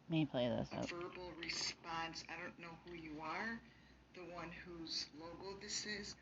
Let me play this up. verbal response. I don't know who you are, the one whose logo this is,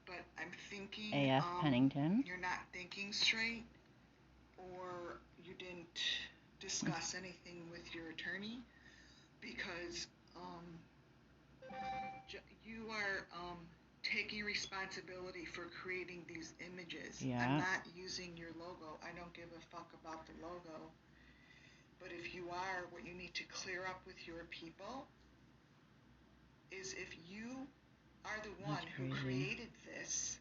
but I'm thinking A.F. Pennington. you're not thinking straight, or you didn't discuss anything with your attorney, because you are taking responsibility for creating these images. Yeah. I'm not using your logo. I don't give a fuck about the logo. But if you are, what you need to clear up with your people is if you are the one who created this,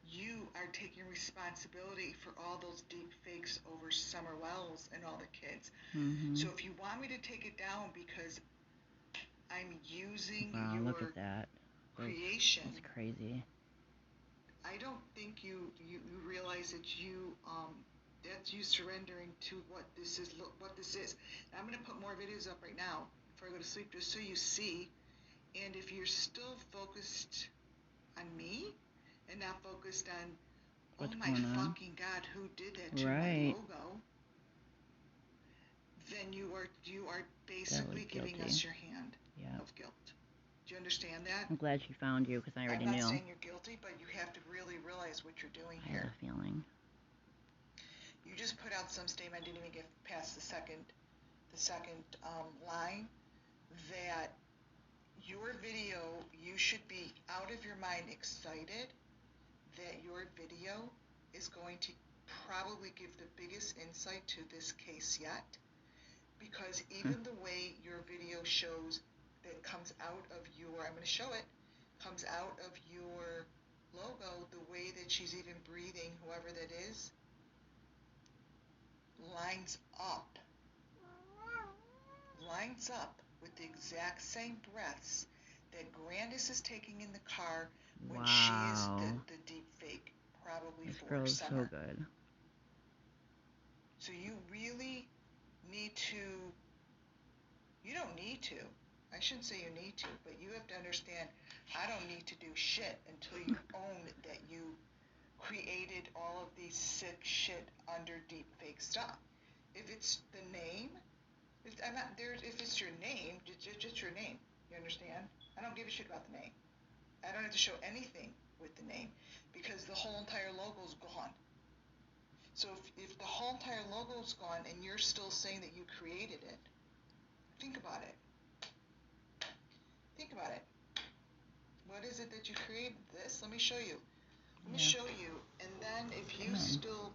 you are taking responsibility for all those deep fakes over Summer Wells and all the kids. Mm-hmm. So if you want me to take it down because I'm using your look at that. creation, that's crazy. I don't think you realize that that's you surrendering to what this is. Look what this is. I'm going to put more videos up right now before I go to sleep, just so you see. And if you're still focused on me and not focused on, what's oh my fucking God, who did that to my logo, then you are basically giving us your hand of guilt. Do you understand that? I'm glad she found you, because I already knew. I'm not saying you're guilty, but you have to really realize what you're doing here. I have a feeling. You just put out some statement, I didn't even get past the second line, that your video, you should be out of your mind excited that your video is going to probably give the biggest insight to this case yet, because even the way your video shows that comes out of your, I'm going to show it, comes out of your logo, the way that she's even breathing, whoever that is, lines up with the exact same breaths that Grandis is taking in the car when she is the deep fake, probably for Summer. So good. So you really need to, you don't need to, I shouldn't say you need to, but you have to understand, I don't need to do shit until you own that you created all of these sick shit under deep fake stuff. If it's the name, if it's your name, just your name, you understand? I don't give a shit about the name. I don't have to show anything with the name, because the whole entire logo's gone. So if the whole entire logo's gone and you're still saying that you created it, think about it. Think about it. What is it that you created? This? Let me show you. Let me show you. And then if you still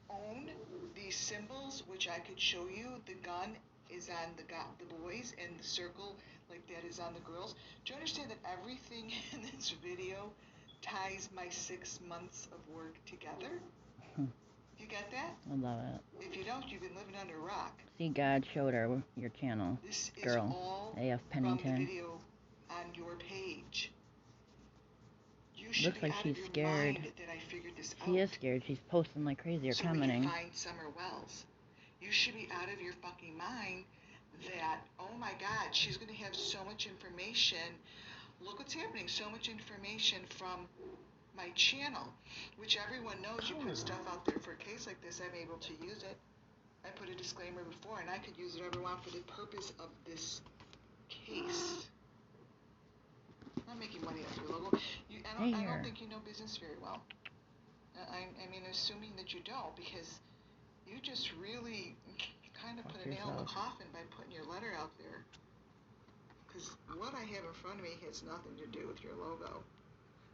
own these symbols, which I could show you, the gun is on the boys and the circle like that is on the girls. Do you understand that everything in this video ties my 6 months of work together? You get that? I love it. If you don't, you've been living under a rock. See, God showed her your channel. This girl. Is all A.F. Pennington. From the video on your page. You should Looks like she's scared. that I figured this she out. is scared. She's posting like crazy or so commenting. We can find Summer Wells. You should be out of your fucking mind that, oh my God, she's going to have so much information. Look what's happening. So much information from my channel, which everyone knows. You put stuff out there for a case like this, I'm able to use it. I put a disclaimer before, and I could use it whatever I want for the purpose of this case. I'm not making money off your logo. I don't think you know business very well. I mean, assuming that you don't, because you just really kind of put a nail in the coffin by putting your letter out there. Because what I have in front of me has nothing to do with your logo.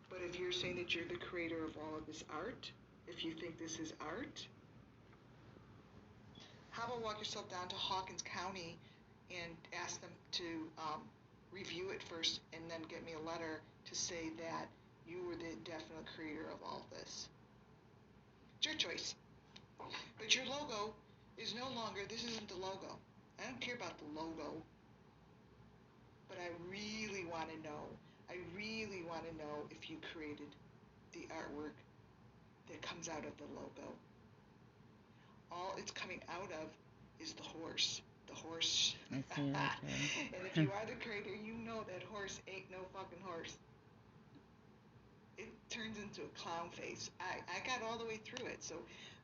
But if you're saying that you're the creator of all of this art, if you think this is art, how about walk yourself down to Hawkins County and ask them to review it first, and then get me a letter to say that you were the definite creator of all of this. It's your choice. But your logo is no longer, this isn't the logo. I don't care about the logo. But I really want to know if you created the artwork that comes out of the logo. All it's coming out of is the horse. The horse. I see that too. And if you are the creator, you know that horse ain't no fucking horse. It turns into a clown face. I got all the way through it. So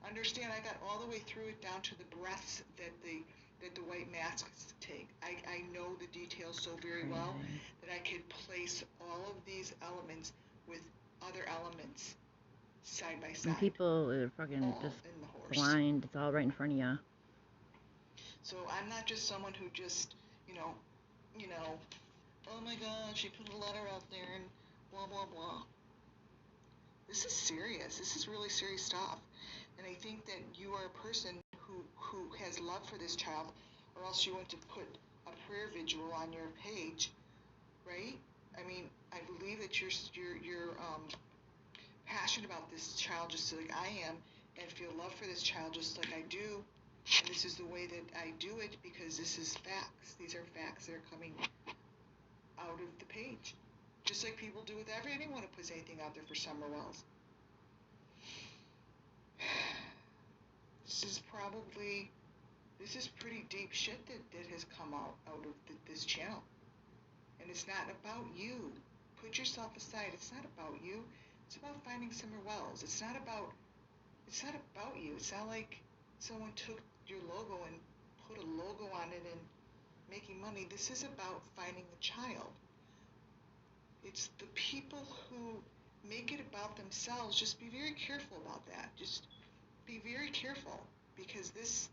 understand, I got all the way through it down to the breaths that the that the white mask is to take. I know the details so very well that I could place all of these elements with other elements side by side. And people are fucking just blind. It's all right in front of you. So I'm not just someone who just, oh my God, she put a letter out there and blah, blah, blah. This is serious. This is really serious stuff. And I think that you are a person who has love for this child, or else you want to put a prayer vigil on your page, right? I mean, I believe that you're passionate about this child just like I am, and feel love for this child just like I do. And this is the way that I do it because this is facts. These are facts that are coming out of the page. Just like people do with anyone who puts anything out there for Summer Wells. This is pretty deep shit that has come out of this channel. And it's not about you. Put yourself aside. It's not about you. It's about finding Summer Wells. It's not about you. It's not like someone took your logo and put a logo on it and making money. This is about finding the child. It's the people who make it about themselves. Just be very careful about that. Just be very careful, because these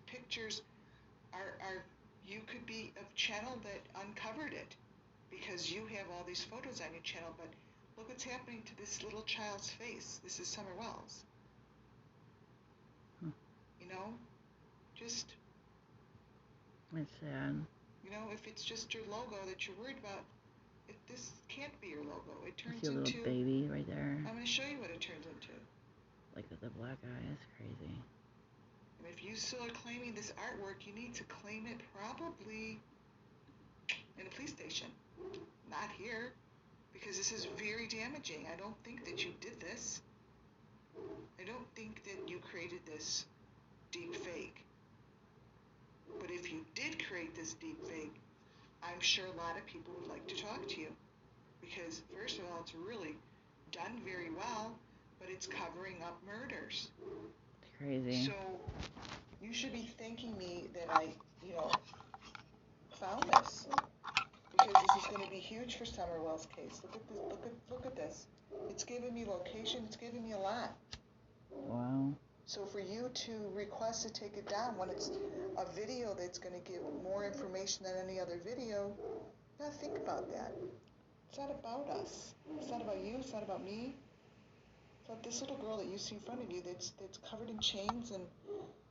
pictures are you could be a channel that uncovered it because you have all these photos on your channel, but look what's happening to this little child's face. This is Summer Wells. Just... It's sad. If it's just your logo that you're worried about, this can't be your logo. It turns into... into... little baby right there. I'm going to show you what it turns into. Like with the black eye, it's crazy. And if you still are claiming this artwork, you need to claim it probably in a police station. Not here, because this is very damaging. I don't think that you did this. I don't think that you created this deep fake. But if you did create this deep fake, I'm sure a lot of people would like to talk to you. Because, first of all, it's really done very well, but it's covering up murders. It's crazy. So, you should be thanking me that I, found this. Because this is going to be huge for Summer Wells' case. Look at this. Look at this. It's giving me location. It's giving me a lot. Wow. So for you to request to take it down when it's a video that's going to give more information than any other video, you gotta think about that. It's not about us. It's not about you. It's not about me. It's about this little girl that you see in front of you that's covered in chains and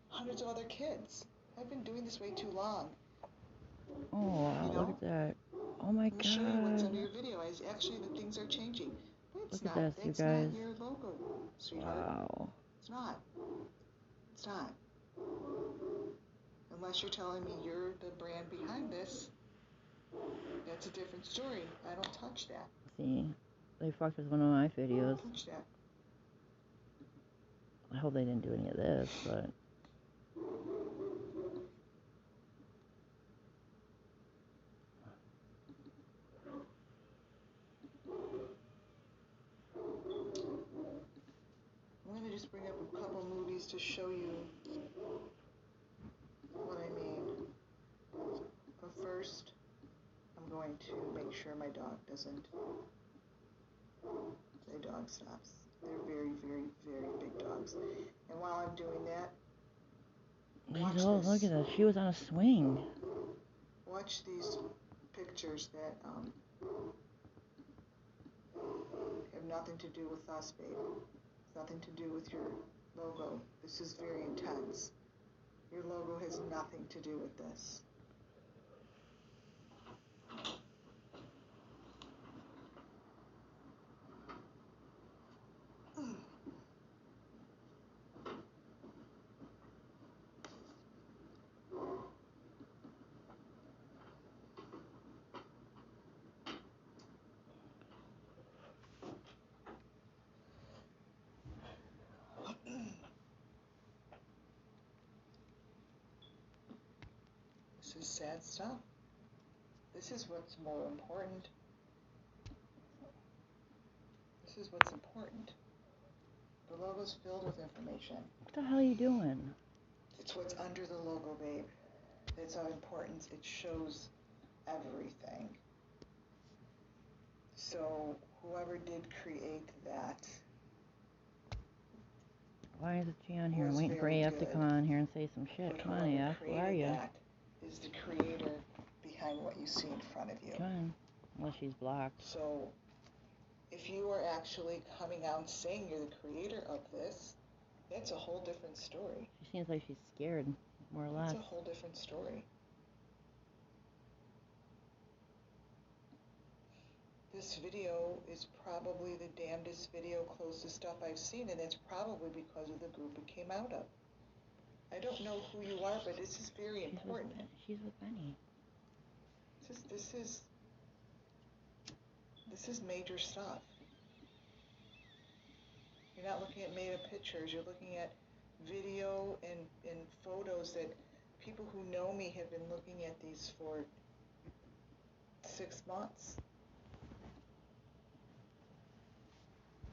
hundreds of other kids. I've been doing this way too long. Oh, wow, look at that. Oh my God. Let me show you what's under your video. Actually, the things are changing. But look at this, you guys. That's not your logo, sweetheart. Wow. It's not. It's not. Unless you're telling me you're the brand behind this, that's a different story. I don't touch that. See, they fucked with one of my videos. I don't touch that. I hope they didn't do any of this, but... I'm going to just bring up a couple movies to show you what I mean. But first, I'm going to make sure my dog doesn't... The dog stops. They're very, very, very big dogs. And while I'm doing that, watch this. Look at this. She was on a swing. Watch these pictures that have nothing to do with us, babe. Nothing to do with your logo. This is very intense. Your logo has nothing to do with this. This is sad stuff. This is what's more important. This is what's important. The logo's filled with information. What the hell are you doing? It's what's under the logo, babe. That's how important it shows everything. So whoever did create that. Why is she on here? I'm waiting for AF to come on here and say some shit. Come on, AF. Where are you? That is the creator behind what you see in front of you. Come on. Unless she's blocked. So if you are actually coming out saying you're the creator of this, that's a whole different story. She seems like she's scared, more or less. It's a whole different story. This video is probably the damnedest video close to stuff I've seen, and it's probably because of the group it came out of. I don't know who you are, but this is very important. She's with Benny. This is major stuff. You're not looking at made-up pictures. You're looking at video and photos that people who know me have been looking at these for 6 months.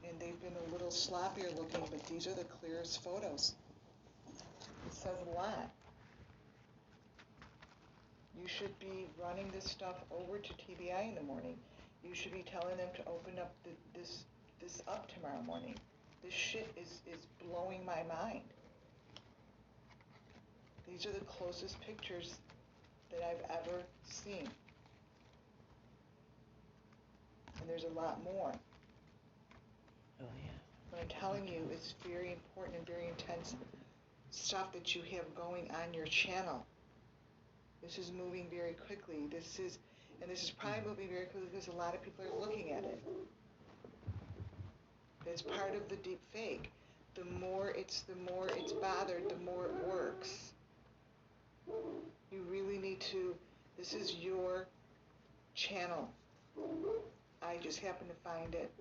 And they've been a little sloppier looking, but these are the clearest photos. It says a lot. You should be running this stuff over to TBI in the morning. You should be telling them to open up this up tomorrow morning. This shit is blowing my mind. These are the closest pictures that I've ever seen. And there's a lot more. Oh, yeah. But I'm telling you, it's very important and very intense stuff that you have going on your channel. This is moving very quickly. This is probably moving very quickly because a lot of people are looking at it. It's part of the deep fake. The more it's bothered, the more it works. You really need to, this is your channel. I just happened to find it.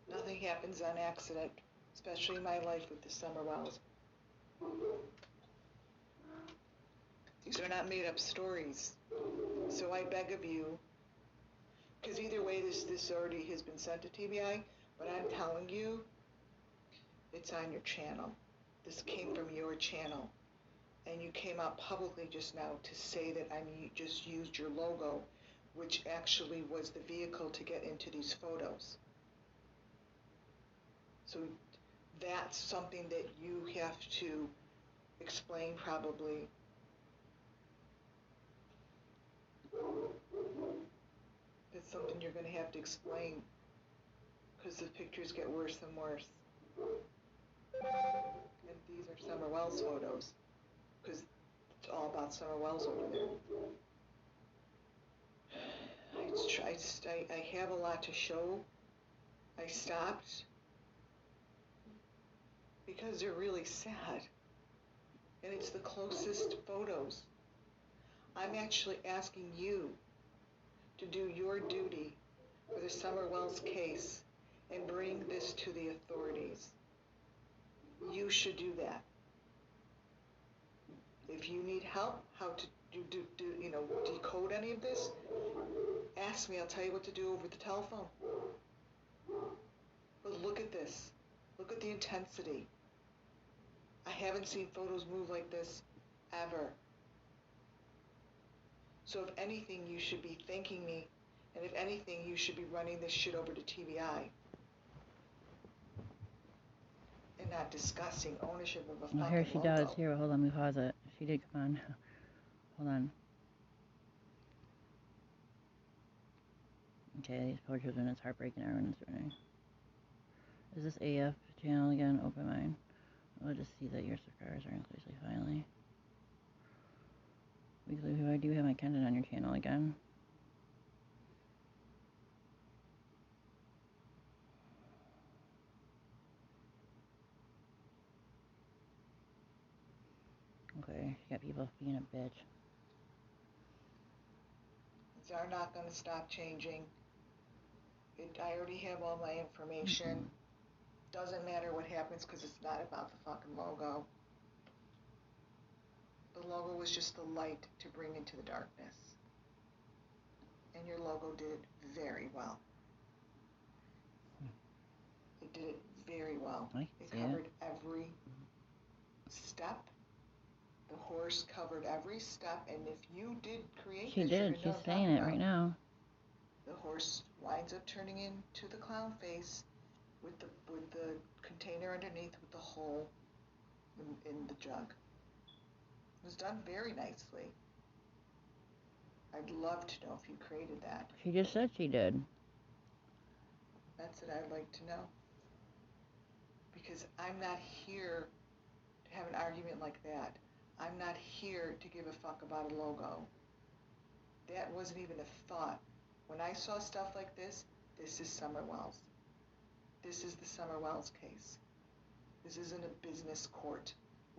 Nothing happens on accident, especially in my life with the summer wells. These are not made up stories. So I beg of you, because either way this already has been sent to TBI, but I'm telling you, it's on your channel. This came from your channel. And you came out publicly just now to say that I just used your logo, which actually was the vehicle to get into these photos. So that's something that you have to explain probably. It's something you're going to have to explain because the pictures get worse and worse. And these are Summer Wells photos because it's all about Summer Wells over there. I have a lot to show. I stopped because they're really sad. And it's the closest photos. I'm actually asking you to do your duty for the Summer Wells case and bring this to the authorities. You should do that. If you need help how to decode any of this, ask me. I'll tell you what to do over the telephone. But look at this. Look at the intensity. I haven't seen photos move like this ever. So if anything, you should be thanking me, and if anything, you should be running this shit over to TBI. And not discussing ownership of a fucking here she logo. does. Here, hold on, let me pause it. She did come on. Hold on. Okay, these poor children, it's heartbreaking. Everyone's running. Is this AF channel again? Open mine. I'll just see that your scars are inclusively finally. Weekly, who I do have my content on your channel again. Okay, she got people being a bitch. These are not going to stop changing. I already have all my information. Doesn't matter what happens because it's not about the fucking logo. The logo was just the light to bring into the darkness. And your logo did very well. It did it very well. It covered every step. The horse covered every step, and if you did create She this, did. you're gonna know She's what I'm saying talking it about. right now. The horse winds up turning into the clown face with the container underneath with the hole in the jug. It was done very nicely. I'd love to know if you created that. She just said she did. That's what I'd like to know. Because I'm not here to have an argument like that. I'm not here to give a fuck about a logo. That wasn't even a thought. When I saw stuff like this is Summer Wells. This is the Summer Wells case. This isn't a business court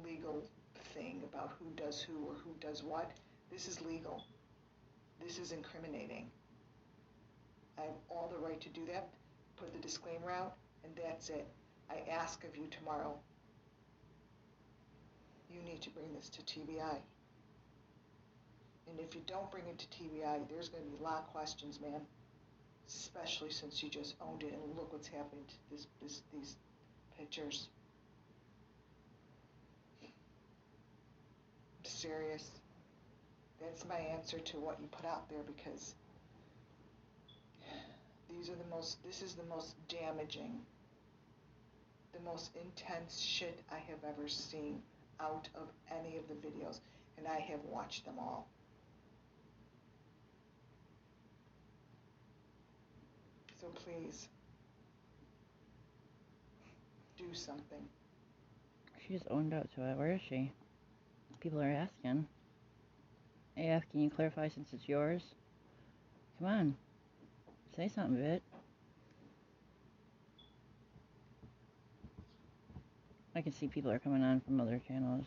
legal thing about who does who or who does what. This is legal. This is incriminating. I have all the right to do that, put the disclaimer out, and that's it. I ask of you tomorrow, you need to bring this to TBI. And if you don't bring it to TBI, there's going to be a lot of questions, man. Especially since you just owned it, and look what's happening to these pictures. I'm serious. That's my answer to what you put out there, because this is the most damaging, the most intense shit I have ever seen out of any of the videos, and I have watched them all. So please, do something. She just owned up to it. Where is she? People are asking. AF, can you clarify since it's yours? Come on. Say something, bitch. I can see people are coming on from other channels.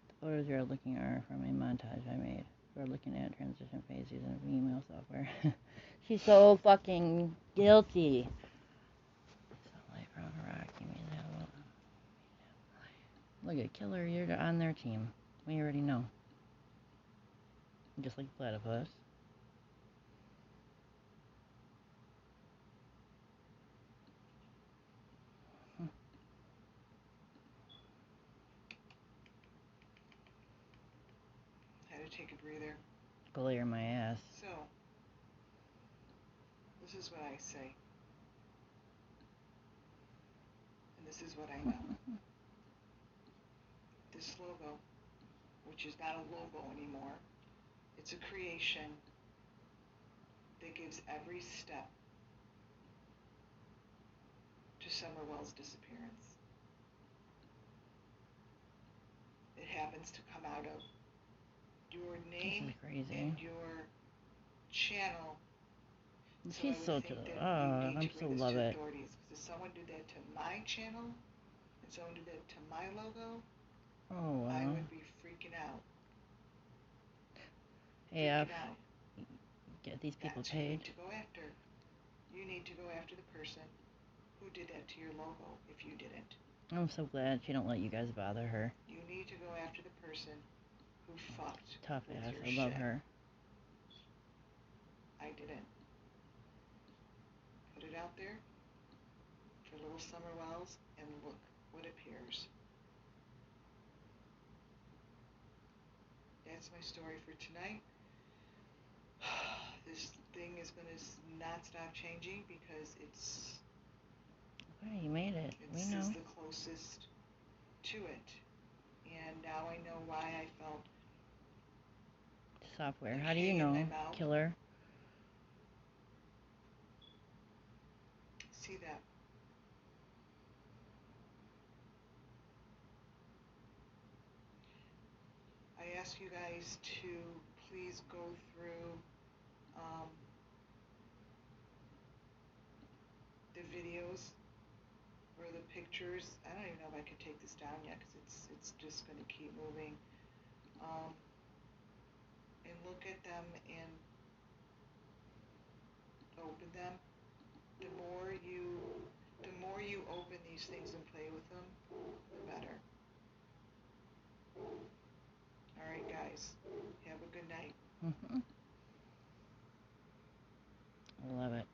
The photos you're looking are from a montage I made. We're looking at transition phase using email software. She's so fucking guilty. Light brown rock, give me that one. Look at Killer, you're on their team. We already know. Just like Platypus. Had to take a breather. Glare my ass. So, this is what I say. And this is what I know. This logo, which is not a logo anymore, it's a creation that gives every step to Summer Wells' disappearance. It happens to come out of your name and your channel. She's so I so love it. Because if someone did that to my channel and someone did that to my logo, oh, wow. I would be freaking out. AF, get these people paid. You need to go after the person who did that to your logo if you didn't. I'm so glad she don't let you guys bother her. You need to go after the person who fucked tough with ass. your I love shit. her. I didn't. Put it out there for little Summer Wells, and look what appears. That's my story for tonight. This thing is going to not stop changing because it's... Okay, you made it. We know. This is the closest to it. And now I know why I felt... Software. How do you know, Killer? See that? I ask you guys to please go through the videos or the pictures. I don't even know if I can take this down yet because it's just going to keep moving. And look at them and open them. The more you open these things and play with them, the better. All right, guys. Have a good night. I love it.